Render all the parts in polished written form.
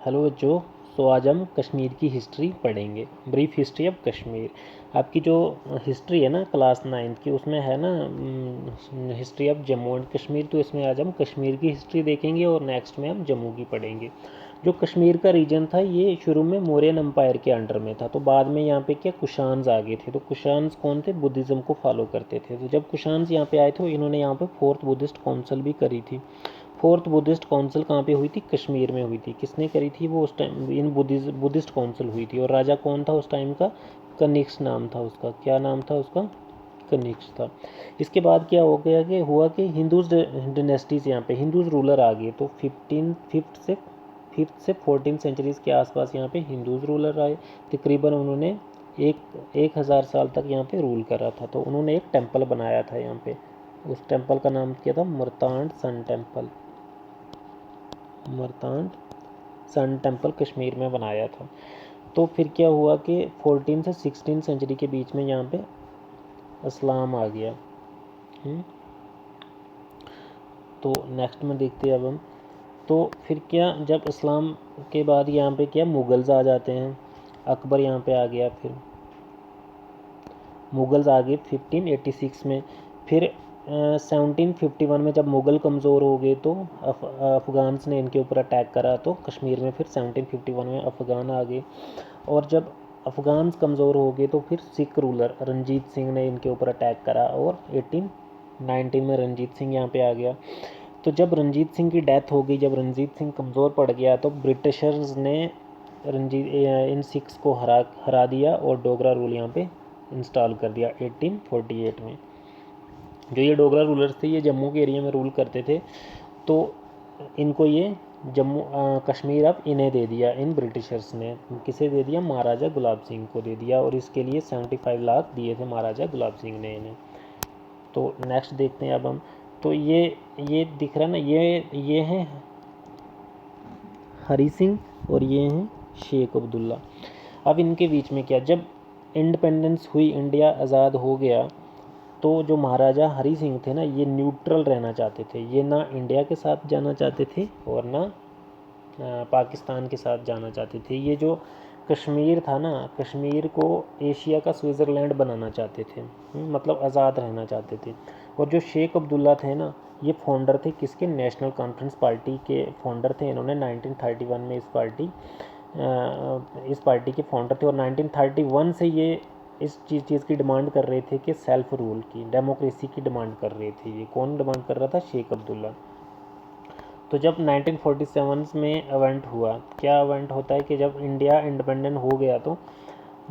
Hello बच्चों। आज हम कश्मीर की हिस्ट्री पढ़ेंगे। Brief history of Kashmir. आपकी जो हिस्ट्री है ना क्लास 9th की, उसमें है ना history of Jammu and Kashmir. तो इसमें आज हम कश्मीर की हिस्ट्री देखेंगे और नेक्स्ट में हम जम्मू की पढ़ेंगे। जो कश्मीर का रीजन था ये शुरू में मौर्यन एम्पायर के अंडर में था। तो बाद में यहाँ पे क्या कुशान्स आ गए थे। तो कुशान्स कौन थे? बुद्धिज़्म को फॉलो करते थे। तो जब कुशान्स यहाँ पे आए थे इन्होंने यहाँ पे फोर्थ बुद्धिस्ट काउंसिल भी करी थी। फोर्थ बुद्धिस्ट काउंसिल कहाँ पे हुई थी? कश्मीर में हुई थी। किसने करी थी वो? उस टाइम इन बुद्धिस्ट काउंसिल हुई थी। और राजा कौन था उस टाइम का? कनिष्क नाम था उसका। क्या नाम था उसका? कनिष्क था। इसके बाद क्या हो गया कि हुआ कि हिंदूज डिनेस्टीज यहाँ पे हिंदूज रूलर आ गए। तो फिफ्थ से 14 सेंचुरीज के आसपास यहाँ पे हिंदूज रूलर आए। तकरीबन उन्होंने एक हज़ार साल तक यहाँ पे रूल करा था। तो उन्होंने एक टेम्पल बनाया था यहाँ पे। उस टेम्पल का नाम क्या था? Martand sun temple. Martand sun temple Kashmir में बनाया था। तो फिर क्या हुआ कि 14 से 16 सेंचुरी के बीच में यहाँ पे इस्लाम आ गया। तो नेक्स्ट में देखते हैं अब हम। तो फिर क्या, जब इस्लाम के बाद यहाँ पे क्या मुगल्स आ जाते हैं। अकबर यहाँ पे आ गया। फिर मुगल्स आ गए 1586 में। फिर 1751 में जब मुग़ल कमज़ोर हो गए तो अफ़गान्स ने इनके ऊपर अटैक करा। तो कश्मीर में फिर 1751 में अफ़गान आ गए। और जब अफ़गान्स कमज़ोर हो गए तो फिर सिख रूलर रंजीत सिंह ने इनके ऊपर अटैक करा। और 1819 में रंजीत सिंह यहाँ पे आ गया। तो जब रंजीत सिंह की डेथ हो गई, जब रंजीत सिंह कमज़ोर पड़ गया, तो ब्रिटिशर्स ने इन सिख्स को हरा दिया और डोगरा रूल यहाँ पे इंस्टॉल कर दिया 1848 में। जो ये डोगरा रूलर्स थे ये जम्मू के एरिया में रूल करते थे। तो इनको ये कश्मीर अब इन्हें दे दिया, इन ब्रिटिशर्स ने। किसे दे दिया? महाराजा गुलाब सिंह को दे दिया। और इसके लिए 75 लाख दिए थे महाराजा गुलाब सिंह ने इन्हें। तो नेक्स्ट देखते हैं अब हम। तो ये दिख रहा है ना, ये हैं हरी सिंह और ये हैं शेख अब्दुल्ला। अब इनके बीच में क्या, जब इंडिपेंडेंस हुई, इंडिया आज़ाद हो गया, तो जो महाराजा हरी सिंह थे ना ये न्यूट्रल रहना चाहते थे। ये ना इंडिया के साथ जाना चाहते थे और ना पाकिस्तान के साथ जाना चाहते थे। ये जो कश्मीर था ना, कश्मीर को एशिया का स्विट्ज़रलैंड बनाना चाहते थे। मतलब आज़ाद रहना चाहते थे। और जो शेख अब्दुल्ला थे ना, ये फाउंडर थे किसके? नेशनल कॉन्फ्रेंस पार्टी के फाउंडर थे। इन्होंने 1931 में इस पार्टी के फाउंडर थे। और 1931 से ये इस चीज़ की डिमांड कर रहे थे कि सेल्फ रूल की, डेमोक्रेसी की डिमांड कर रहे थे। ये कौन डिमांड कर रहा था? शेख अब्दुल्ला। तो जब 1947 में इवेंट हुआ, क्या इवेंट होता है कि जब इंडिया इंडिपेंडेंट हो गया तो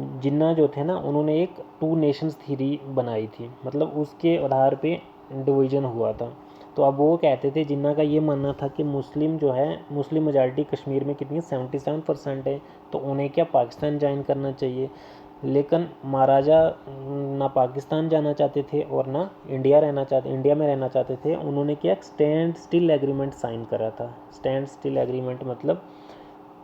जिन्ना जो थे ना उन्होंने एक 2 नेशंस थ्योरी बनाई थी। मतलब उसके आधार पे डिवीज़न हुआ था। तो अब वो कहते थे, जिन्ना का ये मानना था कि मुस्लिम जो है, मुस्लिम मेजॉरिटी कश्मीर में कितनी 77% है, तो उन्हें क्या पाकिस्तान ज्वाइन करना चाहिए। लेकिन महाराजा ना पाकिस्तान जाना चाहते थे और ना इंडिया में रहना चाहते थे। उन्होंने क्या स्टैंड स्टिल एग्रीमेंट साइन करा था। स्टैंड स्टिल एग्रीमेंट मतलब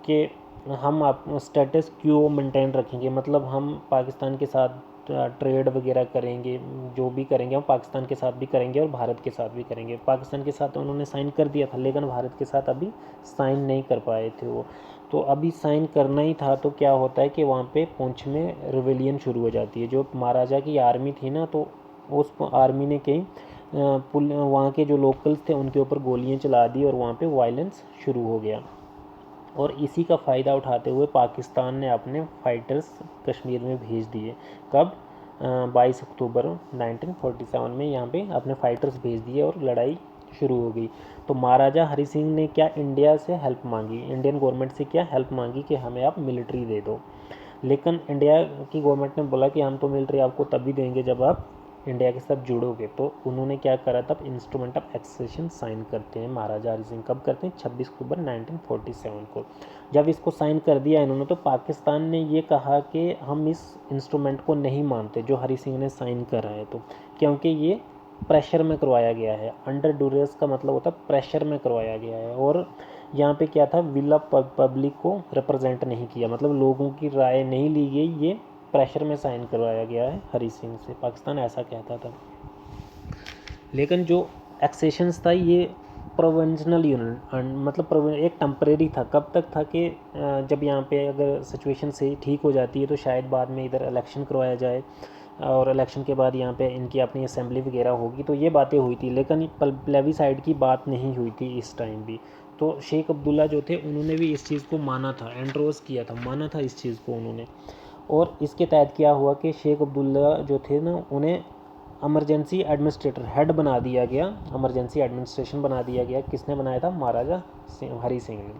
कि हम आप स्टेटस क्यो मेंटेन रखेंगे। मतलब हम पाकिस्तान के साथ ट्रेड वगैरह करेंगे, जो भी करेंगे हम पाकिस्तान के साथ भी करेंगे और भारत के साथ भी करेंगे। पाकिस्तान के साथ उन्होंने साइन कर दिया था लेकिन भारत के साथ अभी साइन नहीं कर पाए थे वो। तो अभी साइन करना ही था। तो क्या होता है कि वहाँ पे पुंछ में रिवेलियन शुरू हो जाती है। जो महाराजा की आर्मी थी ना, तो उस आर्मी ने कहीं वहाँ के जो लोकल्स थे उनके ऊपर गोलियाँ चला दी और वहाँ पे वायलेंस शुरू हो गया। और इसी का फ़ायदा उठाते हुए पाकिस्तान ने अपने फाइटर्स कश्मीर में भेज दिए। कब? 22 अक्टूबर 1947 में यहाँ पे अपने फाइटर्स भेज दिए और लड़ाई शुरू हो गई। तो महाराजा हरी सिंह ने क्या इंडिया से हेल्प मांगी, इंडियन गवर्नमेंट से क्या हेल्प मांगी कि हमें आप मिलिट्री दे दो। लेकिन इंडिया की गवर्नमेंट ने बोला कि हम तो मिलिट्री आपको तभी देंगे जब आप इंडिया के साथ जुड़ोगे। तो उन्होंने क्या करा, तब इंस्ट्रूमेंट ऑफ एक्सेशन साइन करते हैं महाराजा हरी सिंह। कब करते हैं? 26 अक्टूबर 1947 को। जब इसको साइन कर दिया इन्होंने, तो पाकिस्तान ने ये कहा कि हम इस इंस्ट्रूमेंट को नहीं मानते जो हरी सिंह ने साइन करा है। तो क्योंकि ये प्रेशर में करवाया गया है। अंडर ड्यूरेस का मतलब होता है प्रेशर में करवाया गया है। और यहाँ पे क्या था, विल ऑफ पब्लिक को रिप्रेजेंट नहीं किया, मतलब लोगों की राय नहीं ली गई, ये प्रेशर में साइन करवाया गया है हरी सिंह से। पाकिस्तान ऐसा कहता था। लेकिन जो एक्सेशंस था ये प्रोविंशनल यूनिट, मतलब एक टेम्परेरी था। कब तक था कि जब यहाँ पे अगर सिचुएशन से ठीक हो जाती है तो शायद बाद में इधर इलेक्शन करवाया जाए, और इलेक्शन के बाद यहाँ पे इनकी अपनी असेंबली वगैरह होगी, तो ये बातें हुई थी। लेकिन प्लेबिसाइड की बात नहीं हुई थी इस टाइम भी। तो शेख अब्दुल्ला जो थे उन्होंने भी इस चीज़ को माना था, एंड्रोस किया था, माना था इस चीज़ को उन्होंने। और इसके तहत क्या हुआ कि शेख अब्दुल्ला जो थे ना, उन्हें इमरजेंसी एडमिनिस्ट्रेटर हेड बना दिया गया, इमरजेंसी एडमिनिस्ट्रेशन बना दिया गया। किसने बनाया था? महाराजा हरी सिंह ने।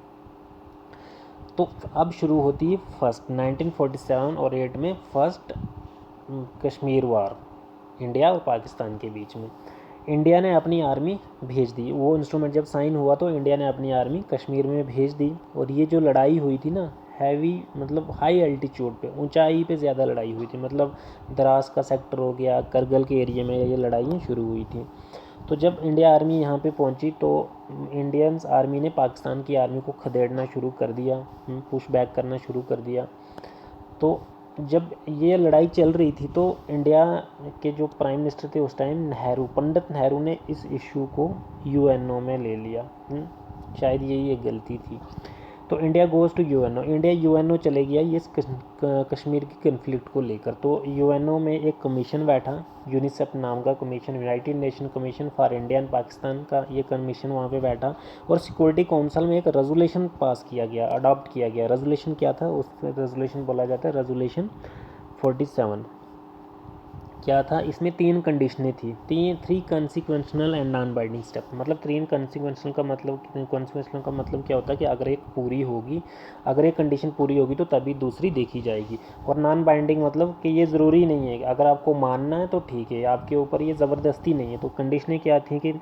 तो अब शुरू होती है फर्स्ट 1947 और 8 में फर्स्ट कश्मीर वार, इंडिया और पाकिस्तान के बीच में। इंडिया ने अपनी आर्मी भेज दी, वो इंस्ट्रूमेंट जब साइन हुआ तो इंडिया ने अपनी आर्मी कश्मीर में भेज दी। और ये जो लड़ाई हुई थी ना, हैवी मतलब हाई एल्टीट्यूड पे, ऊंचाई पे ज़्यादा लड़ाई हुई थी। मतलब द्रास का सेक्टर हो गया, करगिल के एरिया में ये लड़ाइयाँ शुरू हुई थी। तो जब इंडिया आर्मी यहाँ पे पहुँची तो इंडियंस आर्मी ने पाकिस्तान की आर्मी को खदेड़ना शुरू कर दिया, पुश बैक करना शुरू कर दिया। तो जब ये लड़ाई चल रही थी तो इंडिया के जो प्राइम मिनिस्टर थे उस टाइम, नेहरू, पंडित नेहरू ने इस इशू को यूएनओ में ले लिया। शायद यही एक गलती थी। तो India goes to UNO, India UNO चले गया ये कश्मीर की कन्फ्लिक्ट को लेकर। तो यूएनओ में एक कमीशन बैठा, यूनिसेफ नाम का commission, United nation commission for India and Pakistan का ये कमीशन वहाँ पे बैठा। और सिक्योरिटी काउंसिल में एक रेजोल्यूशन पास किया गया, अडॉप्ट किया गया। रेजोल्यूशन क्या था? उस रेजोल्यूशन बोला जाता है रेजोल्यूशन 47। क्या था इसमें? 3 कंडीशनें थी, 3 कंसिक्वेंशनल एंड नॉन बाइंडिंग स्टेप। मतलब 3 कंसिक्वेंशनल का मतलब क्या होता है कि अगर एक पूरी होगी, अगर एक कंडीशन पूरी होगी तो तभी दूसरी देखी जाएगी। और नॉन बाइंडिंग मतलब कि ये ज़रूरी नहीं है, अगर आपको मानना है तो ठीक है, आपके ऊपर ये ज़बरदस्ती नहीं है। तो कंडीशनें क्या थी कि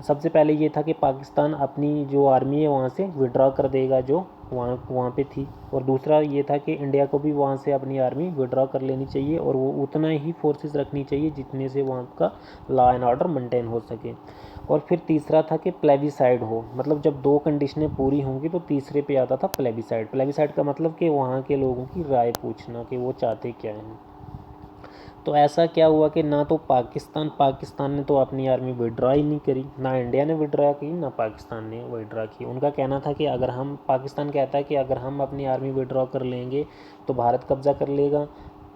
सबसे पहले ये था कि पाकिस्तान अपनी जो आर्मी है वहाँ से विड्रॉ कर देगा जो वहाँ पे थी। और दूसरा ये था कि इंडिया को भी वहाँ से अपनी आर्मी विड्रॉ कर लेनी चाहिए और वो उतना ही फोर्सेस रखनी चाहिए जितने से वहाँ का लॉ एंड ऑर्डर मेंटेन हो सके। और फिर तीसरा था कि प्लेबिसाइड हो, मतलब जब 2 कंडीशनें पूरी होंगी तो तीसरे पे आता था प्लेबिसाइड। प्लेबिसाइड का मतलब कि वहाँ के लोगों की राय पूछना कि वो चाहते क्या हैं। तो ऐसा क्या हुआ कि ना तो पाकिस्तान ने तो अपनी आर्मी विड्रॉ ही नहीं करी, ना इंडिया ने विड्रॉ की, ना पाकिस्तान ने विड्रॉ की। उनका कहना था कि अगर हम, पाकिस्तान कहता है कि अगर हम अपनी आर्मी विड्रॉ कर लेंगे तो भारत कब्जा कर लेगा,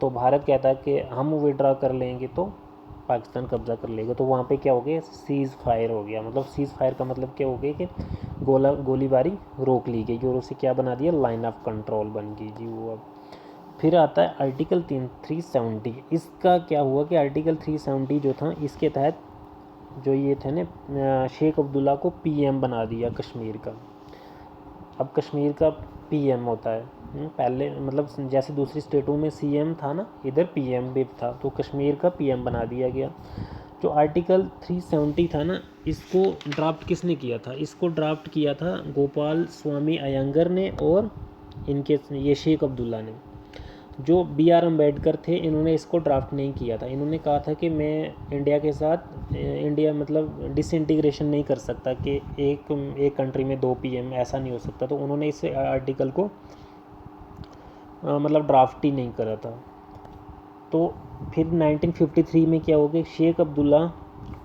तो भारत कहता है कि हम विड्रॉ कर लेंगे तो पाकिस्तान कब्जा कर लेगा। तो वहाँ पे क्या हो गया? सीज़ फायर हो गया। मतलब सीज़ फायर का मतलब क्या हो गया कि गोलीबारी रोक ली गई और उसे क्या बना दिया? लाइन ऑफ कंट्रोल बन गई जी वो। अब फिर आता है आर्टिकल 370। इसका क्या हुआ कि आर्टिकल 370 जो था, इसके तहत जो ये थे ना, शेख अब्दुल्ला को पीएम बना दिया कश्मीर का। अब कश्मीर का पीएम होता है, पहले मतलब जैसे दूसरी स्टेटों में सीएम था ना, इधर पीएम भी था, तो कश्मीर का पीएम बना दिया गया। जो आर्टिकल 370 था ना, इसको ड्राफ्ट किसने किया था? इसको ड्राफ्ट किया था गोपाल स्वामी अयंगर ने और इनके ये शेख अब्दुल्ला ने। जो BR अम्बेडकर थे, इन्होंने इसको ड्राफ्ट नहीं किया था। इन्होंने कहा था कि मैं इंडिया के साथ, इंडिया मतलब डिसइंटीग्रेशन नहीं कर सकता कि एक कंट्री में 2 PM, ऐसा नहीं हो सकता। तो उन्होंने इस आर्टिकल को मतलब ड्राफ्ट ही नहीं करा था। तो फिर 1953 में क्या हो गया? शेख अब्दुल्ला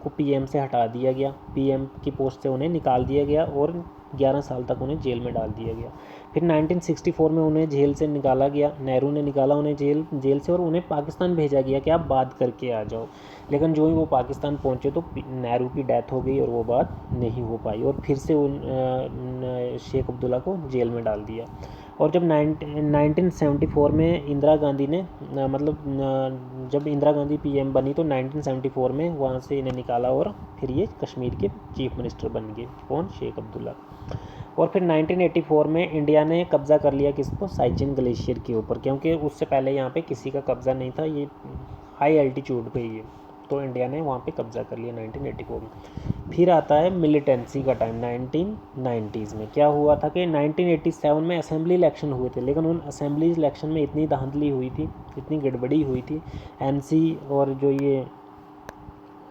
को PM से हटा दिया गया, PM की पोस्ट से उन्हें निकाल दिया गया और 11 साल तक उन्हें जेल में डाल दिया गया। फिर 1964 में उन्हें जेल से निकाला गया, नेहरू ने निकाला उन्हें जेल से और उन्हें पाकिस्तान भेजा गया कि आप बात करके आ जाओ। लेकिन जो ही वो पाकिस्तान पहुंचे तो नेहरू की डेथ हो गई और वो बात नहीं हो पाई और फिर से शेख अब्दुल्ला को जेल में डाल दिया। और जब 1974 में इंदिरा गांधी ने जब इंदिरा गांधी PM बनी तो 1974 में वहाँ से इन्हें निकाला और फिर ये कश्मीर के चीफ मिनिस्टर बन गए। कौन? शेख अब्दुल्ला। और फिर 1984 में इंडिया ने कब्ज़ा कर लिया किसको? साइचिन ग्लेशियर के ऊपर, क्योंकि उससे पहले यहाँ पे किसी का कब्ज़ा नहीं था, ये हाई एल्टीट्यूड पे ही है। तो इंडिया ने वहाँ पे कब्ज़ा कर लिया 1984 में। फिर आता है मिलिटेंसी का टाइम 1990s में। क्या हुआ था कि 1987 में असेंबली इलेक्शन हुए थे, लेकिन उन असेंबली इलेक्शन में इतनी धांधली हुई थी, इतनी गड़बड़ी हुई थी, NC और जो ये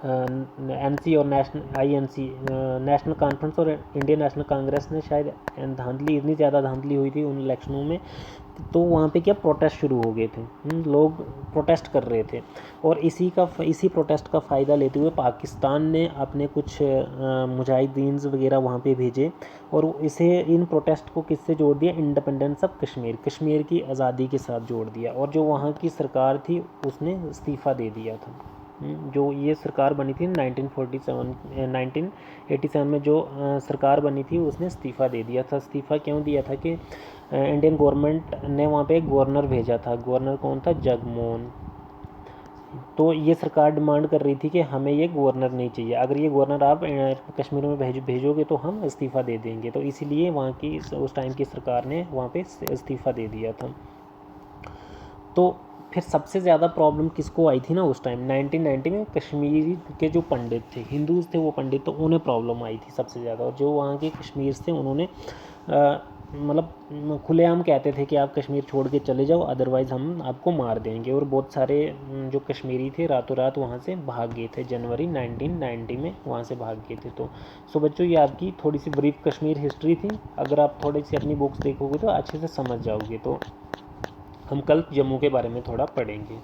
एनसी और नेशनल कॉन्फ्रेंस और इंडियन नेशनल कांग्रेस ने शायद धांधली, इतनी ज़्यादा धांधली हुई थी उन इलेक्शनों में, तो वहाँ पे क्या प्रोटेस्ट शुरू हो गए थे। लोग प्रोटेस्ट कर रहे थे और इसी प्रोटेस्ट का फ़ायदा लेते हुए पाकिस्तान ने अपने कुछ मुजाहिदीन वगैरह वहाँ पे भेजे और इन प्रोटेस्ट को किससे जोड़ दिया, इंडिपेंडेंस ऑफ कश्मीर की आज़ादी के साथ जोड़ दिया। और जो वहाँ की सरकार थी उसने इस्तीफ़ा दे दिया था। जो ये सरकार बनी थी 1987 में जो सरकार बनी थी उसने इस्तीफ़ा दे दिया था। इस्तीफ़ा क्यों दिया था कि इंडियन गवर्नमेंट ने वहाँ पे एक गवर्नर भेजा था। गवर्नर कौन था, जगमोहन। तो ये सरकार डिमांड कर रही थी कि हमें ये गवर्नर नहीं चाहिए, अगर ये गवर्नर आप कश्मीर में भेजोगे तो हम इस्तीफ़ा दे देंगे। तो इसीलिए वहाँ की उस टाइम की सरकार ने वहाँ पे इस्तीफ़ा दे दिया था। तो फिर सबसे ज़्यादा प्रॉब्लम किसको आई थी ना उस टाइम 1990 में, कश्मीर के जो पंडित थे, हिंदूज़ थे वो पंडित, तो उन्हें प्रॉब्लम आई थी सबसे ज़्यादा। और जो वहाँ के कश्मीर से उन्होंने मतलब खुलेआम कहते थे कि आप कश्मीर छोड़ के चले जाओ, अदरवाइज़ हम आपको मार देंगे। और बहुत सारे जो कश्मीरी थे रातों रात वहाँ से भाग गए थे, जनवरी 1990 में वहाँ से भाग गए थे। तो बच्चों ये आपकी थोड़ी सी ब्रीफ कश्मीर हिस्ट्री थी। अगर आप थोड़ी सी अपनी बुक्स देखोगे तो अच्छे से समझ जाओगे। तो हम कल जम्मू के बारे में थोड़ा पढ़ेंगे।